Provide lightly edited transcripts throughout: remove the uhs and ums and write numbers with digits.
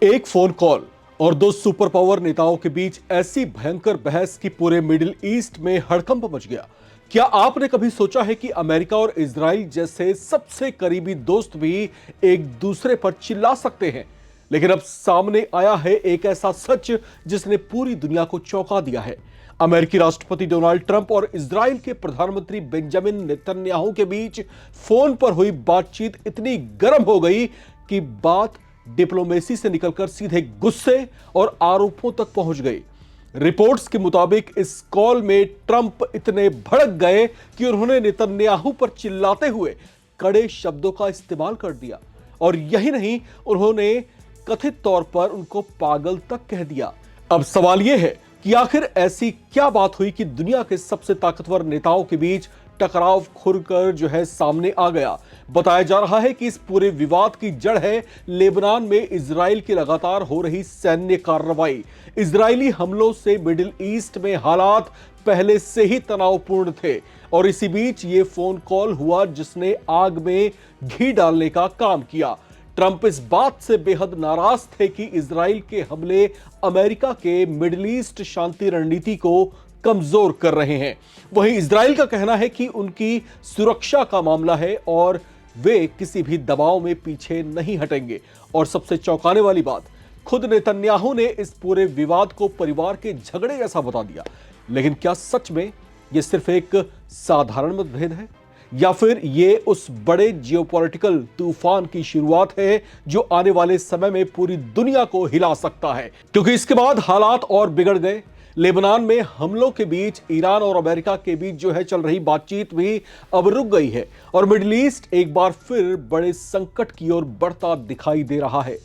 एक phone call और दो सुपर पावर नेताओं के बीच ऐसी भयंकर बहस कि पूरे मिडिल ईस्ट में हड़कंप मच गया। क्या आपने कभी सोचा है कि अमेरिका और इजराइल जैसे सबसे करीबी दोस्त भी एक दूसरे पर चिल्ला सकते हैं? लेकिन अब सामने आया है एक ऐसा सच जिसने पूरी दुनिया को चौंका दिया है। अमेरिकी राष्ट्रपति डोनाल्ड ट्रंप और इजराइल के प्रधानमंत्री बेंजामिन नेतन्याहू के बीच फोन पर हुई बातचीत इतनी गर्म हो गई कि बात डिप्लोमेसी से निकलकर सीधे गुस्से और आरोपों तक पहुंच गई। रिपोर्ट्स के मुताबिक इस कॉल में ट्रंप इतने भड़क गए कि उन्होंने नेतन्याहू पर चिल्लाते हुए कड़े शब्दों का इस्तेमाल कर दिया और यही नहीं, उन्होंने कथित तौर पर उनको पागल तक कह दिया। अब सवाल यह है कि आखिर ऐसी क्या बात हुई कि दुनिया के सबसे ताकतवर नेताओं के बीच टकराव खुलकर सामने आ गया। बताया जा रहा है कि इस पूरे विवाद की जड़ है लेबनान में इजराइल की लगातार हो रही सैन्य कार्रवाई। इजरायली हमलों से मिडिल ईस्ट में हालात पहले से ही तनावपूर्ण थे और इसी बीच ये फोन कॉल हुआ जिसने आग में घी डालने का काम किया। ट्रंप इस बात से बेहद नाराज थे कि इजराइल के हमले अमेरिका के मिडिल ईस्ट शांति रणनीति को कमजोर कर रहे हैं। वहीं इजराइल का कहना है कि उनकी सुरक्षा का मामला है और वे किसी भी दबाव में पीछे नहीं हटेंगे। और सबसे चौंकाने वाली बात, खुद नेतन्याहू ने इस पूरे विवाद को परिवार के झगड़े जैसा बता दिया। लेकिन क्या सच में यह सिर्फ एक साधारण मतभेद है या फिर यह उस बड़े जियोपॉलिटिकल तूफान की शुरुआत है जो आने वाले समय में पूरी दुनिया को हिला सकता है? क्योंकि इसके बाद हालात और बिगड़ गए। लेबनान में हमलों के बीच ईरान और अमेरिका के बीच चल रही बातचीत भी अब रुक गई है और मिडिल ईस्ट एक बार फिर बड़े संकट की ओर बढ़ता दिखाई दे रहा है।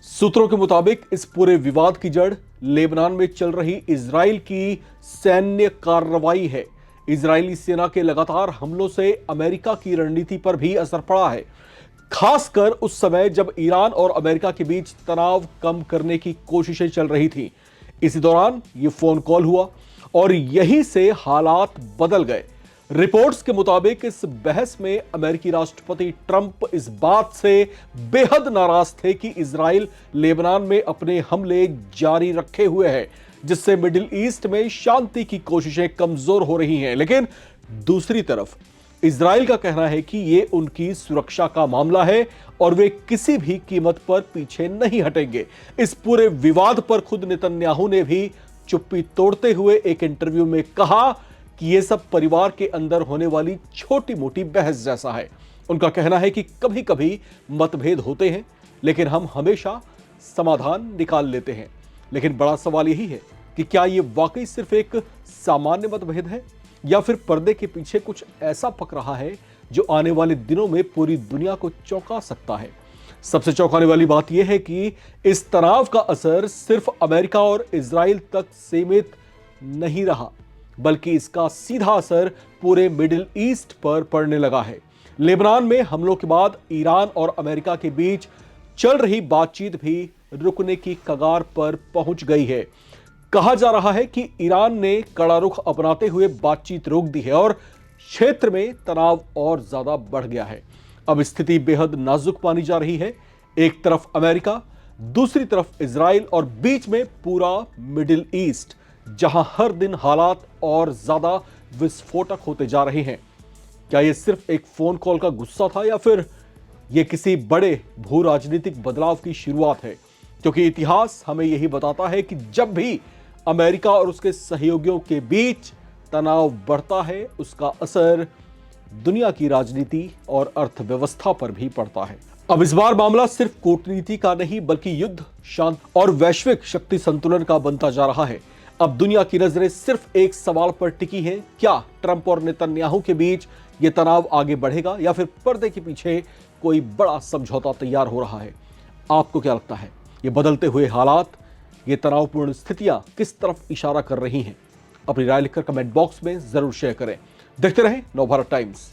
सूत्रों के मुताबिक इस पूरे विवाद की जड़ लेबनान में चल रही इजराइल की सैन्य कार्रवाई है। इजरायली सेना के लगातार हमलों से अमेरिका की रणनीति पर भी असर पड़ा है, खासकर उस समय जब ईरान और अमेरिका के बीच तनाव कम करने की कोशिशें चल रही थी। इसी दौरान यह फोन कॉल हुआ और यहीं से हालात बदल गए। रिपोर्ट्स के मुताबिक इस बहस में अमेरिकी राष्ट्रपति ट्रंप इस बात से बेहद नाराज थे कि इजराइल लेबनान में अपने हमले जारी रखे हुए है, जिससे मिडिल ईस्ट में शांति की कोशिशें कमजोर हो रही हैं। लेकिन दूसरी तरफ इजराइल का कहना है कि यह उनकी सुरक्षा का मामला है और वे किसी भी कीमत पर पीछे नहीं हटेंगे। इस पूरे विवाद पर खुद नेतन्याहू ने भी चुप्पी तोड़ते हुए एक इंटरव्यू में कहा कि यह सब परिवार के अंदर होने वाली छोटी मोटी बहस जैसा है। उनका कहना है कि कभी कभी मतभेद होते हैं लेकिन हम हमेशा समाधान निकाल लेते हैं। लेकिन बड़ा सवाल यही है कि क्या यह वाकई सिर्फ एक सामान्य मतभेद है या फिर पर्दे के पीछे कुछ ऐसा पक रहा है जो आने वाले दिनों में पूरी दुनिया को चौंका सकता है। सबसे चौंकाने वाली बात यह है कि इस तनाव का असर सिर्फ अमेरिका और इजराइल तक सीमित नहीं रहा, बल्कि इसका सीधा असर पूरे मिडिल ईस्ट पर पड़ने लगा है। लेबनान में हमलों के बाद ईरान और अमेरिका के बीच चल रही बातचीत भी रुकने की कगार पर पहुंच गई है। कहा जा रहा है कि ईरान ने कड़ा रुख अपनाते हुए बातचीत रोक दी है और क्षेत्र में तनाव और ज्यादा बढ़ गया है। अब स्थिति बेहद नाजुक मानी जा रही है। एक तरफ अमेरिका, दूसरी तरफ इजराइल और बीच में पूरा मिडिल ईस्ट, जहां हर दिन हालात और ज्यादा विस्फोटक होते जा रहे हैं। क्या यह सिर्फ एक फोन कॉल का गुस्सा था या फिर यह किसी बड़े भू राजनीतिक बदलाव की शुरुआत है? क्योंकि इतिहास हमें यही बताता है कि जब भी अमेरिका और उसके सहयोगियों के बीच तनाव बढ़ता है, उसका असर दुनिया की राजनीति और अर्थव्यवस्था पर भी पड़ता है। अब इस बार मामला सिर्फ कूटनीति का नहीं बल्कि युद्ध, शांति और वैश्विक शक्ति संतुलन का बनता जा रहा है। अब दुनिया की नजरें सिर्फ एक सवाल पर टिकी हैं, क्या ट्रंप और नेतन्याहू के बीच यह तनाव आगे बढ़ेगा या फिर पर्दे के पीछे कोई बड़ा समझौता तैयार हो रहा है? आपको क्या लगता है, ये बदलते हुए हालात, ये तनावपूर्ण स्थितियां किस तरफ इशारा कर रही हैं? अपनी राय लिखकर कमेंट बॉक्स में जरूर शेयर करें। देखते रहें नवभारत टाइम्स।